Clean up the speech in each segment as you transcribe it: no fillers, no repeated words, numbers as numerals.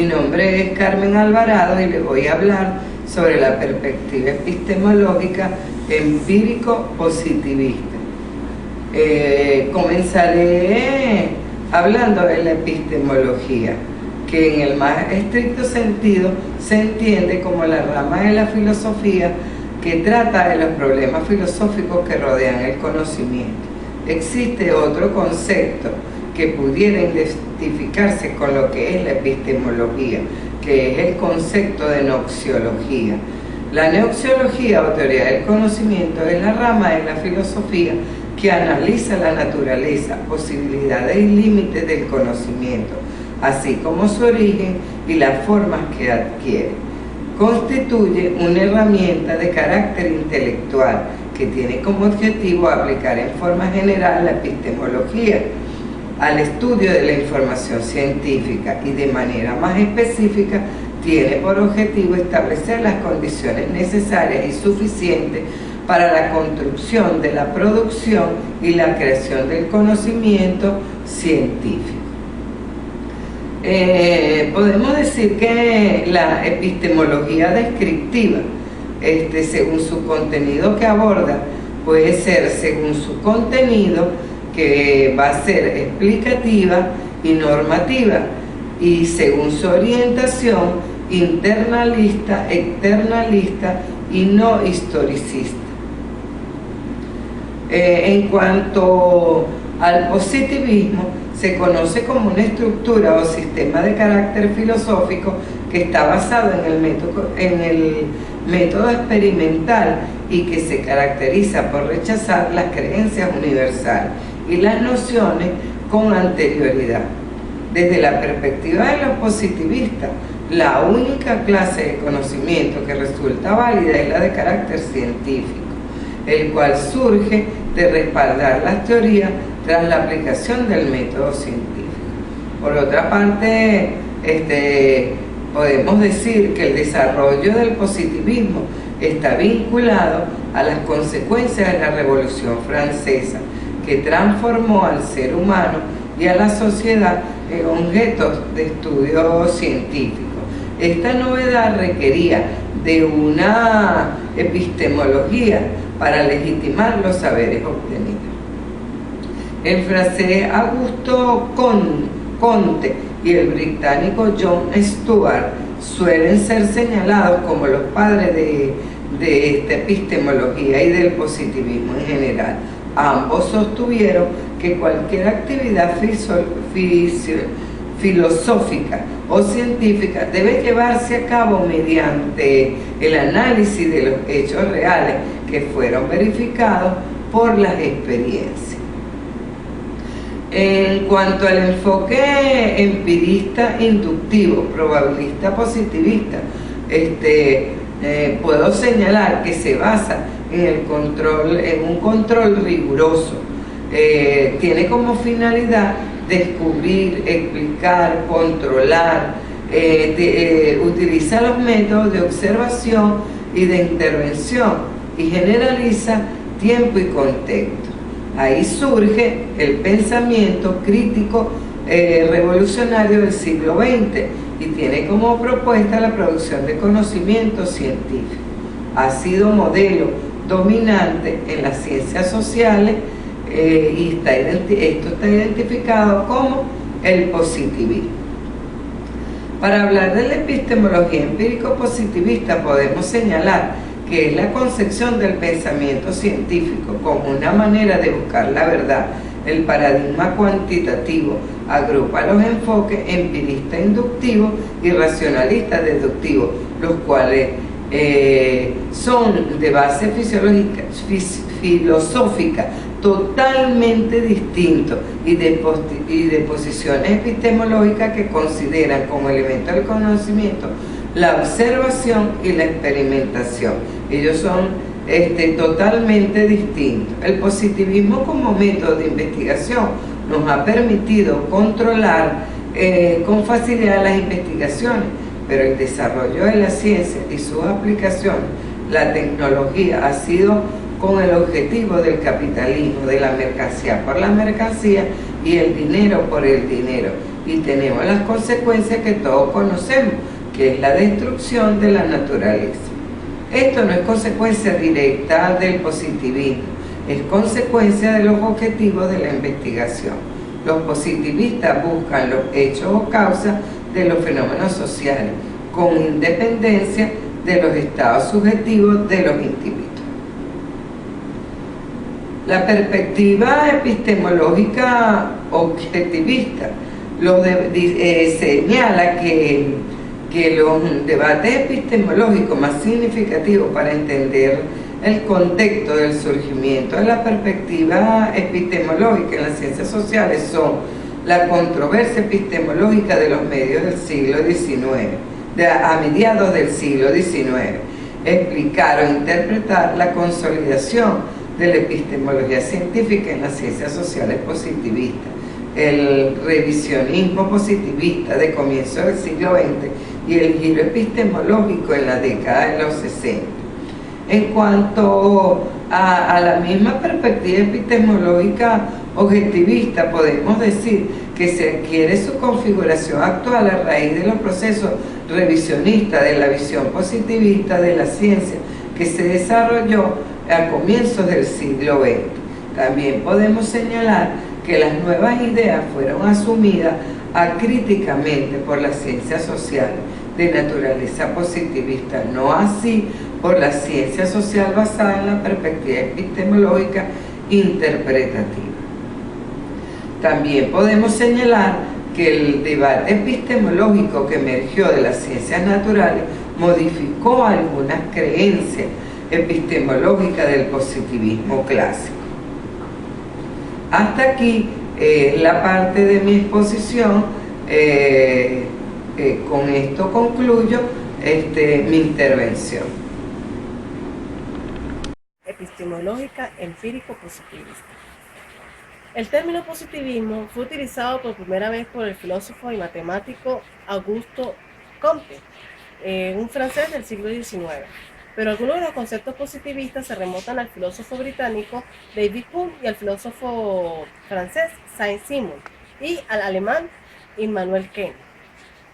Mi nombre es Carmen Alvarado y les voy a hablar sobre la perspectiva epistemológica empírico-positivista. Comenzaré hablando de la epistemología, que en el más estricto sentido se entiende como la rama de la filosofía que trata de los problemas filosóficos que rodean el conocimiento. Existe otro concepto que pudiera identificarse con lo que es la epistemología, que es el concepto de noxiología. La noxiología, o teoría del conocimiento, es la rama de la filosofía que analiza la naturaleza, posibilidades y límites del conocimiento, así como su origen y las formas que adquiere. Constituye una herramienta de carácter intelectual que tiene como objetivo aplicar en forma general la epistemología al estudio de la información científica y de manera más específica tiene por objetivo establecer las condiciones necesarias y suficientes para la construcción de la producción y la creación del conocimiento científico. Podemos decir que la epistemología descriptiva, según su contenido que aborda, puede ser según su contenido, que va a ser explicativa y normativa, y según su orientación, internalista, externalista y no historicista. En cuanto al positivismo, se conoce como una estructura o sistema de carácter filosófico que está basado en el método experimental y que se caracteriza por rechazar las creencias universales y las nociones con anterioridad. Desde la perspectiva de los positivistas, la única clase de conocimiento que resulta válida es la de carácter científico, el cual surge de respaldar las teorías tras la aplicación del método científico. Por otra parte, podemos decir que el desarrollo del positivismo está vinculado a las consecuencias de la Revolución Francesa, que transformó al ser humano y a la sociedad en objetos de estudio científico. Esta novedad requería de una epistemología para legitimar los saberes obtenidos. El francés Auguste Comte y el británico John Stuart suelen ser señalados como los padres de esta epistemología y del positivismo en general. Ambos sostuvieron que cualquier actividad filosófica o científica debe llevarse a cabo mediante el análisis de los hechos reales que fueron verificados por las experiencias. En cuanto al enfoque empirista inductivo, probabilista positivista, puedo señalar que se basa en un control riguroso. Tiene como finalidad descubrir, explicar, controlar, utiliza los métodos de observación y de intervención y generaliza tiempo y contexto. Ahí surge el pensamiento crítico revolucionario del siglo XX y tiene como propuesta la producción de conocimiento científico. Ha sido modelo dominante en las ciencias sociales y esto está identificado como el positivismo. Para hablar de la epistemología empírico-positivista podemos señalar que es la concepción del pensamiento científico como una manera de buscar la verdad. El paradigma cuantitativo agrupa los enfoques empirista inductivo y racionalista deductivo, los cuales son de base filosófica totalmente distintos y de posiciones epistemológicas que consideran como elemento del conocimiento la observación y la experimentación. Ellos son totalmente distintos. El positivismo como método de investigación nos ha permitido controlar con facilidad las investigaciones, pero el desarrollo de la ciencia y sus aplicaciones, la tecnología, ha sido con el objetivo del capitalismo, de la mercancía por la mercancía y el dinero por el dinero. y tenemos las consecuencias que todos conocemos, que es la destrucción de la naturaleza. Esto no es consecuencia directa del positivismo, es consecuencia de los objetivos de la investigación. Los positivistas buscan los hechos o causas de los fenómenos sociales, con independencia de los estados subjetivos de los individuos. La perspectiva epistemológica objetivista señala que los debates epistemológicos más significativos para entender el contexto del surgimiento de la perspectiva epistemológica en las ciencias sociales son la controversia epistemológica de los medios del siglo XIX, a mediados del siglo XIX, explicar o interpretar la consolidación de la epistemología científica en las ciencias sociales positivistas, el revisionismo positivista de comienzo del siglo XX y el giro epistemológico en la década de los 60. En cuanto a la misma perspectiva epistemológica objetivista, podemos decir que se adquiere su configuración actual a raíz de los procesos revisionistas de la visión positivista de la ciencia que se desarrolló a comienzos del siglo XX. También podemos señalar que las nuevas ideas fueron asumidas acríticamente por las ciencias sociales de naturaleza positivista, no así por la ciencia social basada en la perspectiva epistemológica interpretativa. También podemos señalar que el debate epistemológico que emergió de las ciencias naturales modificó algunas creencias epistemológicas del positivismo clásico. Hasta aquí la parte de mi exposición. Con esto concluyo mi intervención. Epistemológica empírico-positivista. El término positivismo fue utilizado por primera vez por el filósofo y matemático Auguste Comte, un francés del siglo XIX. Pero algunos de los conceptos positivistas se remontan al filósofo británico David Hume y al filósofo francés Saint-Simon y al alemán Immanuel Kant.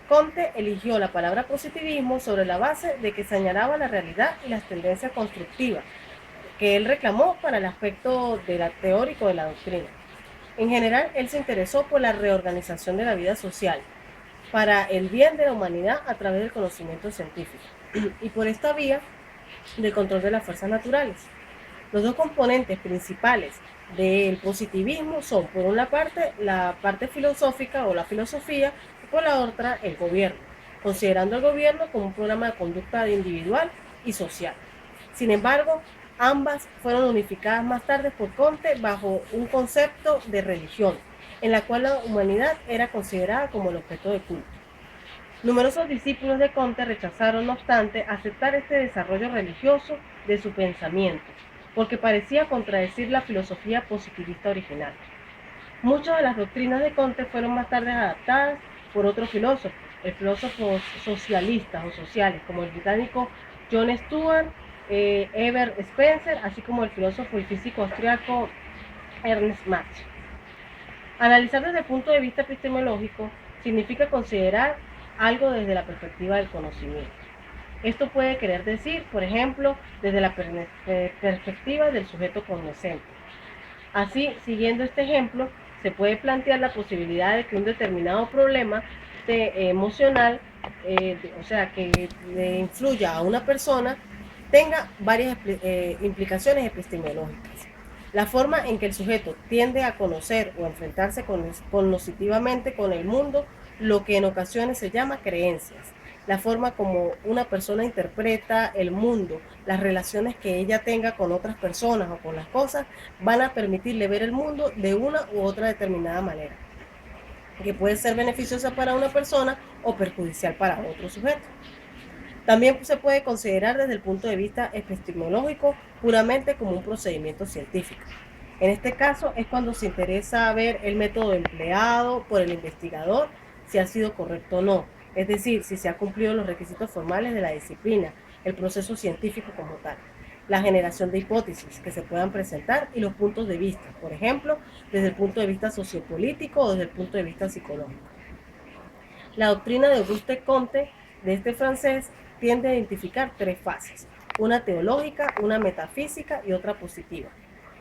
Comte eligió la palabra positivismo sobre la base de que señalaba la realidad y las tendencias constructivas que él reclamó para el aspecto teórico de la doctrina. En general, él se interesó por la reorganización de la vida social, para el bien de la humanidad a través del conocimiento científico, y por esta vía del control de las fuerzas naturales. Los dos componentes principales del positivismo son, por una parte, la parte filosófica o la filosofía, y por la otra, el gobierno, considerando el gobierno como un programa de conducta individual y social. Sin embargo, ambas fueron unificadas más tarde por Comte bajo un concepto de religión, en la cual la humanidad era considerada como el objeto de culto. Numerosos discípulos de Comte rechazaron, no obstante, aceptar este desarrollo religioso de su pensamiento, porque parecía contradecir la filosofía positivista original. Muchas de las doctrinas de Comte fueron más tarde adaptadas por otros filósofos socialistas o sociales, como el británico John Stuart, Herbert Spencer, así como el filósofo y físico austriaco Ernst Mach. Analizar desde el punto de vista epistemológico significa considerar algo desde la perspectiva del conocimiento. Esto puede querer decir, por ejemplo, desde la perspectiva del sujeto cognoscente. Así, siguiendo este ejemplo, se puede plantear la posibilidad de que un determinado problema emocional, o sea, que le influya a una persona, tenga varias implicaciones epistemológicas. La forma en que el sujeto tiende a conocer o enfrentarse cognitivamente con el mundo, lo que en ocasiones se llama creencias. La forma como una persona interpreta el mundo, las relaciones que ella tenga con otras personas o con las cosas, van a permitirle ver el mundo de una u otra determinada manera, que puede ser beneficiosa para una persona o perjudicial para otro sujeto. También se puede considerar desde el punto de vista epistemológico puramente como un procedimiento científico. En este caso es cuando se interesa ver el método empleado por el investigador, si ha sido correcto o no, es decir, si se han cumplido los requisitos formales de la disciplina, el proceso científico como tal, la generación de hipótesis que se puedan presentar y los puntos de vista, por ejemplo, desde el punto de vista sociopolítico o desde el punto de vista psicológico. La doctrina de Auguste Comte, de este francés, tiende a identificar tres fases: una teológica, una metafísica y otra positiva.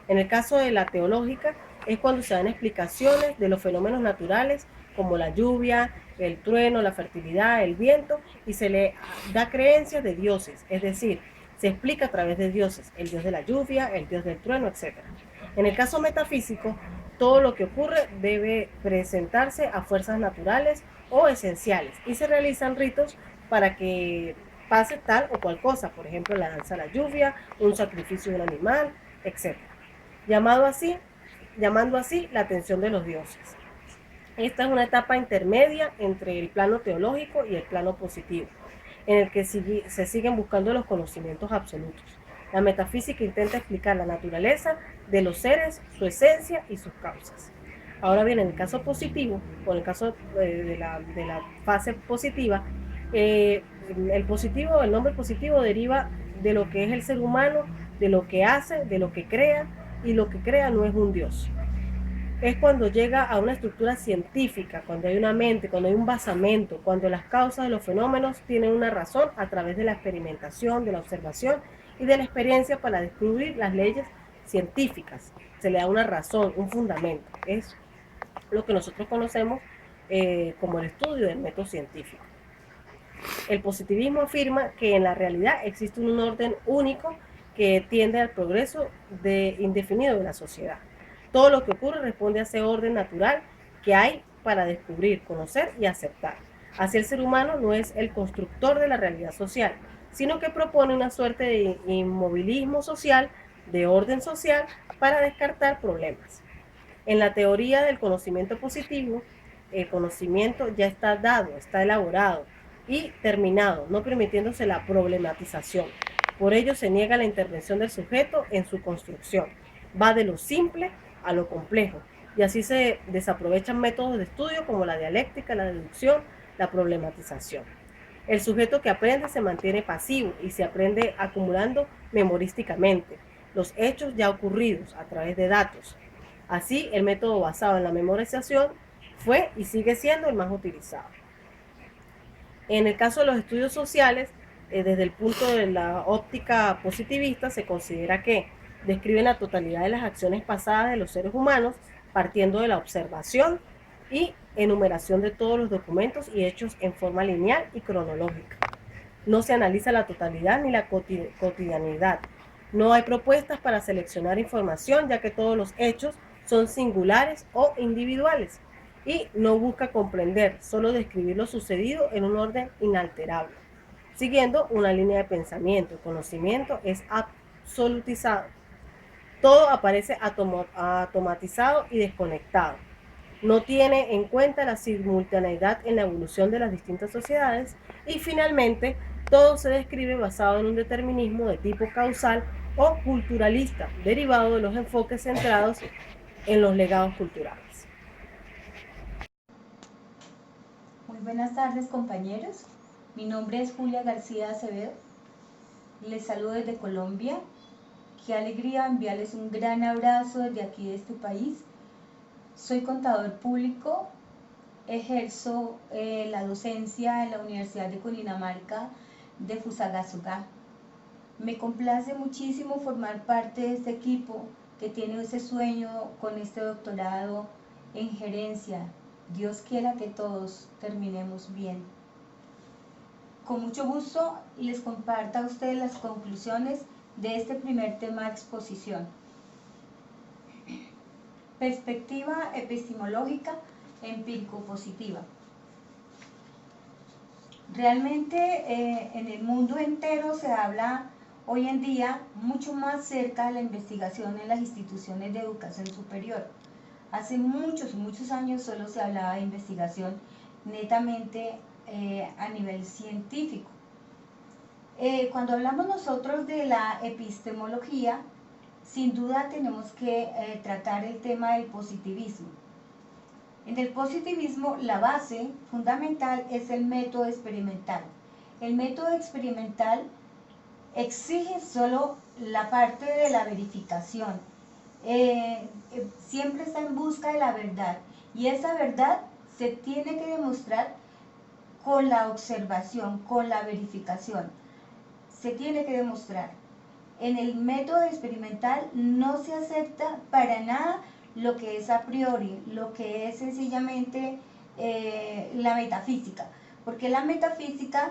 En el caso de la teológica, es cuando se dan explicaciones de los fenómenos naturales como la lluvia, el trueno, la fertilidad, el viento, y se le da creencias de dioses, es decir, se explica a través de dioses, el dios de la lluvia, el dios del trueno, etc. En el caso metafísico, todo lo que ocurre debe presentarse a fuerzas naturales o esenciales y se realizan ritos para que pase tal o cual cosa, por ejemplo, la danza a la lluvia, un sacrificio de un animal, etc. Llamando así la atención de los dioses. Esta es una etapa intermedia entre el plano teológico y el plano positivo, en el que se siguen buscando los conocimientos absolutos. La metafísica intenta explicar la naturaleza de los seres, su esencia y sus causas. Ahora bien, en el caso positivo, o en el caso de la fase positiva, el nombre positivo deriva de lo que es el ser humano, de lo que hace, de lo que crea, y lo que crea no es un Dios. Es cuando llega a una estructura científica, cuando hay una mente, cuando hay un basamento, cuando las causas de los fenómenos tienen una razón a través de la experimentación, de la observación y de la experiencia para descubrir las leyes científicas. Se le da una razón, un fundamento. Es lo que nosotros conocemos como el estudio del método científico. El positivismo afirma que en la realidad existe un orden único que tiende al progreso indefinido de la sociedad. Todo lo que ocurre responde a ese orden natural que hay para descubrir, conocer y aceptar. Así el ser humano no es el constructor de la realidad social, sino que propone una suerte de inmovilismo social, de orden social, para descartar problemas. En la teoría del conocimiento positivo, el conocimiento ya está dado, está elaborado y terminado, no permitiéndose la problematización. Por ello se niega la intervención del sujeto en su construcción. Va de lo simple a lo complejo, y así se desaprovechan métodos de estudio como la dialéctica, la deducción, la problematización. El sujeto que aprende se mantiene pasivo y se aprende acumulando memorísticamente los hechos ya ocurridos a través de datos. Así, el método basado en la memorización fue y sigue siendo el más utilizado. En el caso de los estudios sociales, desde el punto de la óptica positivista, se considera que describen la totalidad de las acciones pasadas de los seres humanos, partiendo de la observación y enumeración de todos los documentos y hechos en forma lineal y cronológica. No se analiza la totalidad ni la cotidianidad. No hay propuestas para seleccionar información, ya que todos los hechos son singulares o individuales, y no busca comprender, solo describir lo sucedido en un orden inalterable, siguiendo una línea de pensamiento. El conocimiento es absolutizado. Todo aparece automatizado y desconectado. No tiene en cuenta la simultaneidad en la evolución de las distintas sociedades, y finalmente todo se describe basado en un determinismo de tipo causal o culturalista, derivado de los enfoques centrados en los legados culturales. Muy buenas tardes, compañeros. Mi nombre es Julia García Acevedo. Les saludo desde Colombia. Qué alegría enviarles un gran abrazo desde aquí de este país. Soy contador público, ejerzo la docencia en la Universidad de Cundinamarca de Fusagasugá. Me complace muchísimo formar parte de este equipo que tiene ese sueño con este doctorado en gerencia. Dios quiera que todos terminemos bien. Con mucho gusto les comparto a ustedes las conclusiones de este primer tema de exposición. Perspectiva epistemológica empírico-positiva. Realmente en el mundo entero se habla hoy en día mucho más cerca de la investigación en las instituciones de educación superior. Hace muchos años solo se hablaba de investigación netamente a nivel científico. Cuando hablamos nosotros de la epistemología, sin duda tenemos que tratar el tema del positivismo. En el positivismo, la base fundamental es el método experimental. El método experimental exige solo la parte de la verificación. Siempre está en busca de la verdad, y esa verdad se tiene que demostrar con la observación, con la verificación. Se tiene que demostrar. En el método experimental no se acepta para nada lo que es a priori, lo que es sencillamente la metafísica, porque la metafísica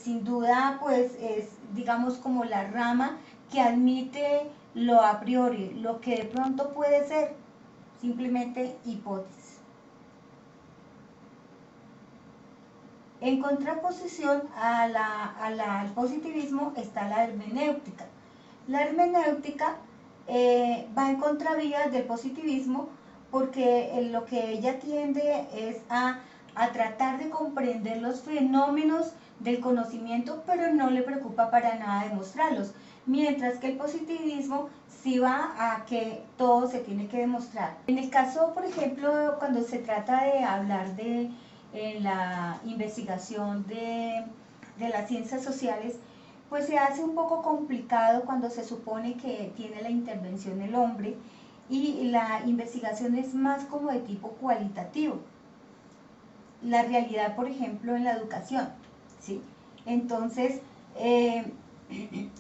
sin duda pues es, digamos, como la rama que admite lo a priori, lo que de pronto puede ser simplemente hipótesis. En contraposición al positivismo está la hermenéutica. La hermenéutica va en contravía del positivismo porque lo que ella tiende es a tratar de comprender los fenómenos del conocimiento, pero no le preocupa para nada demostrarlos, mientras que el positivismo sí va a que todo se tiene que demostrar. En el caso, por ejemplo, cuando se trata de hablar de la investigación de las ciencias sociales, pues se hace un poco complicado cuando se supone que tiene la intervención el hombre y la investigación es más como de tipo cualitativo. La realidad, por ejemplo, en la educación, ¿sí? Entonces,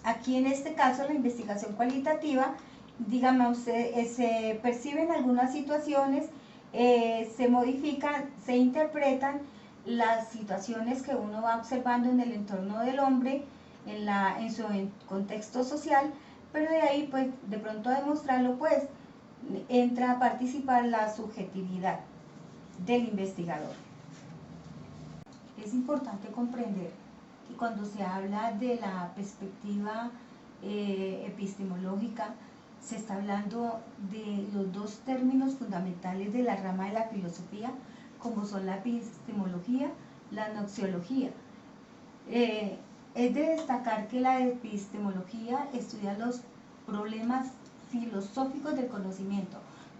aquí en este caso la investigación cualitativa, digamos, se perciben algunas situaciones, se modifican, se interpretan las situaciones que uno va observando en el entorno del hombre, en su contexto social, pero de ahí, pues, de pronto a demostrarlo, pues, entra a participar la subjetividad del investigador. Es importante comprender que cuando se habla de la perspectiva epistemológica, se está hablando de los dos términos fundamentales de la rama de la filosofía, como son la epistemología, la noxiología. Es de destacar que la epistemología estudia los problemas filosóficos del conocimiento.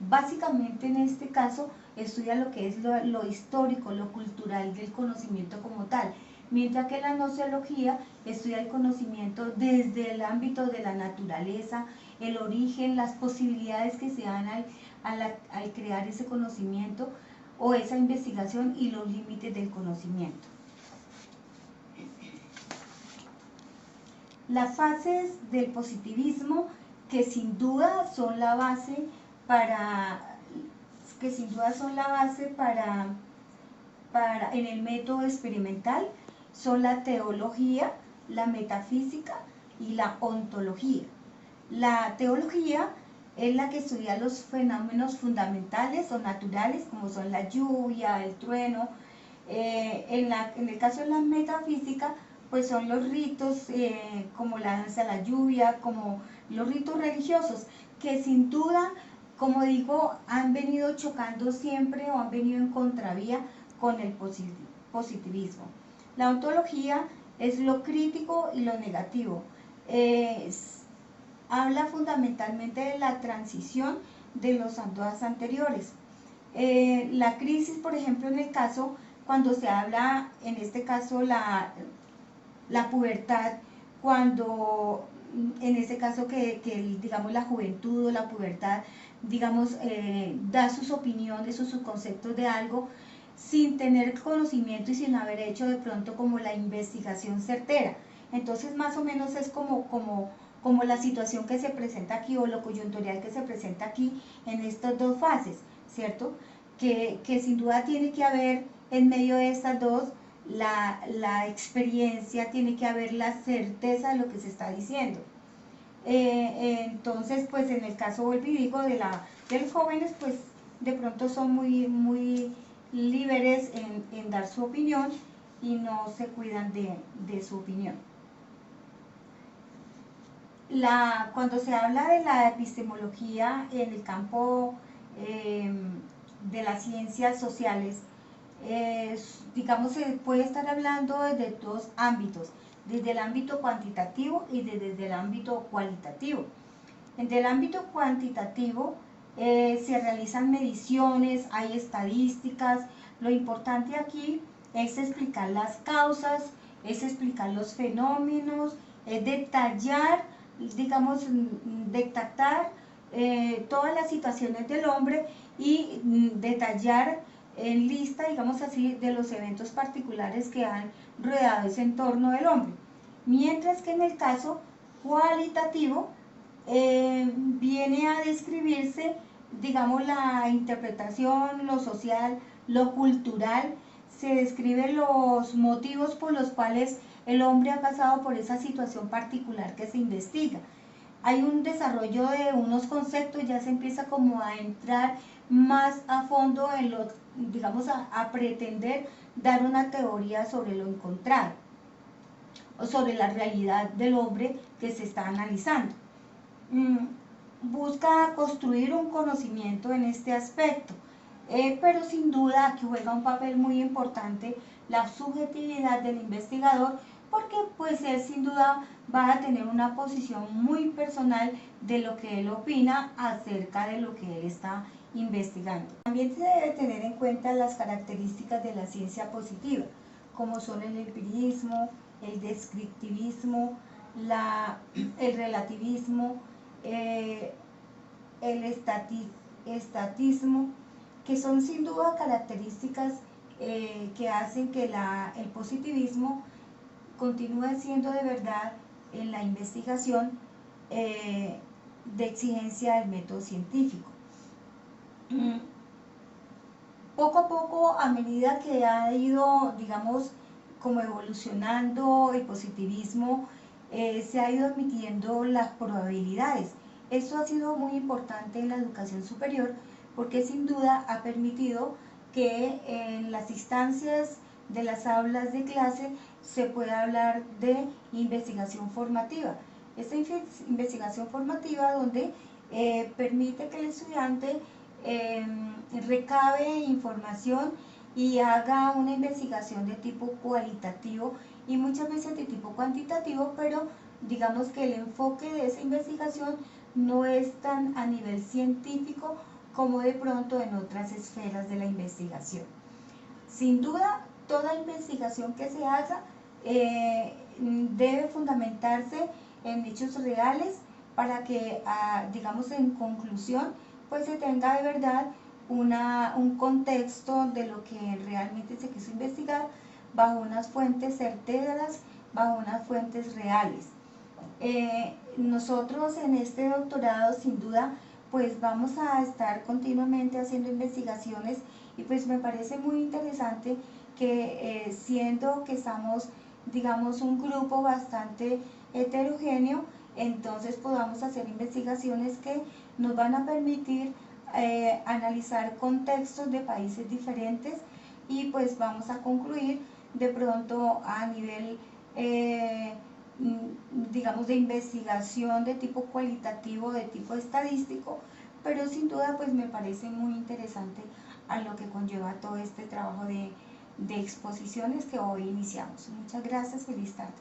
Básicamente en este caso estudia lo que es lo histórico, lo cultural del conocimiento como tal, mientras que la nociología estudia el conocimiento desde el ámbito de la naturaleza, el origen, las posibilidades que se dan al crear ese conocimiento o esa investigación y los límites del conocimiento. Las fases del positivismo que sin duda son la base en el método experimental son la teología, la metafísica y la ontología. La teología es la que estudia los fenómenos fundamentales o naturales, como son la lluvia, el trueno. En el caso de la metafísica, pues son los ritos como la danza a la lluvia, como los ritos religiosos, que sin duda, como digo, han venido chocando siempre o han venido en contravía con el positivismo. La ontología es lo crítico y lo negativo. Habla fundamentalmente de la transición de los dos anteriores. La crisis, por ejemplo, en el caso, cuando se habla, en este caso, la pubertad, cuando en ese caso digamos la juventud o la pubertad, digamos, da sus opiniones o sus conceptos de algo sin tener conocimiento y sin haber hecho de pronto como la investigación certera. Entonces más o menos es como la situación que se presenta aquí o lo coyuntural que se presenta aquí en estas dos fases, ¿cierto? Que sin duda tiene que haber en medio de estas dos la experiencia, tiene que haber la certeza de lo que se está diciendo. Entonces, pues en el caso, vuelvo y digo, de los jóvenes, pues de pronto son muy libres en dar su opinión y no se cuidan de su opinión. Cuando se habla de la epistemología en el campo de las ciencias sociales, digamos, se puede estar hablando desde dos ámbitos, desde el ámbito cuantitativo y desde el ámbito cualitativo. En el ámbito cuantitativo se realizan mediciones, hay estadísticas. Lo importante aquí es explicar las causas, es explicar los fenómenos, es detallar, digamos, detectar todas las situaciones del hombre y detallar en lista, digamos así, de los eventos particulares que han rodeado ese entorno del hombre. Mientras que en el caso cualitativo viene a describirse, digamos, la interpretación, lo social, lo cultural, se describen los motivos por los cuales el hombre ha pasado por esa situación particular que se investiga. Hay un desarrollo de unos conceptos, ya se empieza como a entrar más a fondo en lo, digamos, a pretender dar una teoría sobre lo encontrado o sobre la realidad del hombre que se está analizando. Busca construir un conocimiento en este aspecto, pero sin duda aquí juega un papel muy importante la subjetividad del investigador, porque pues él sin duda va a tener una posición muy personal de lo que él opina acerca de lo que él está investigando. También se debe tener en cuenta las características de la ciencia positiva, como son el empirismo, el descriptivismo, el relativismo, el estatismo, que son sin duda características que hacen que el positivismo continúe siendo de verdad en la investigación de exigencia del método científico. Poco a poco, a medida que ha ido, digamos, como evolucionando el positivismo, se ha ido admitiendo las probabilidades. Esto ha sido muy importante en la educación superior porque sin duda ha permitido que en las instancias de las aulas de clase se pueda hablar de investigación formativa. Esta investigación formativa donde permite que el estudiante recabe información y haga una investigación de tipo cualitativo y muchas veces de tipo cuantitativo, pero digamos que el enfoque de esa investigación no es tan a nivel científico como de pronto en otras esferas de la investigación. Sin duda, toda investigación que se haga debe fundamentarse en hechos reales para que, digamos, en conclusión, pues se tenga de verdad un contexto de lo que realmente se quiso investigar bajo unas fuentes certeras, bajo unas fuentes reales. Nosotros en este doctorado sin duda pues vamos a estar continuamente haciendo investigaciones y pues me parece muy interesante que siendo que estamos, digamos, un grupo bastante heterogéneo, entonces podamos hacer investigaciones que nos van a permitir analizar contextos de países diferentes y pues vamos a concluir de pronto a nivel digamos de investigación de tipo cualitativo, de tipo estadístico, pero sin duda pues me parece muy interesante a lo que conlleva todo este trabajo de exposiciones que hoy iniciamos. Muchas gracias, feliz tarde.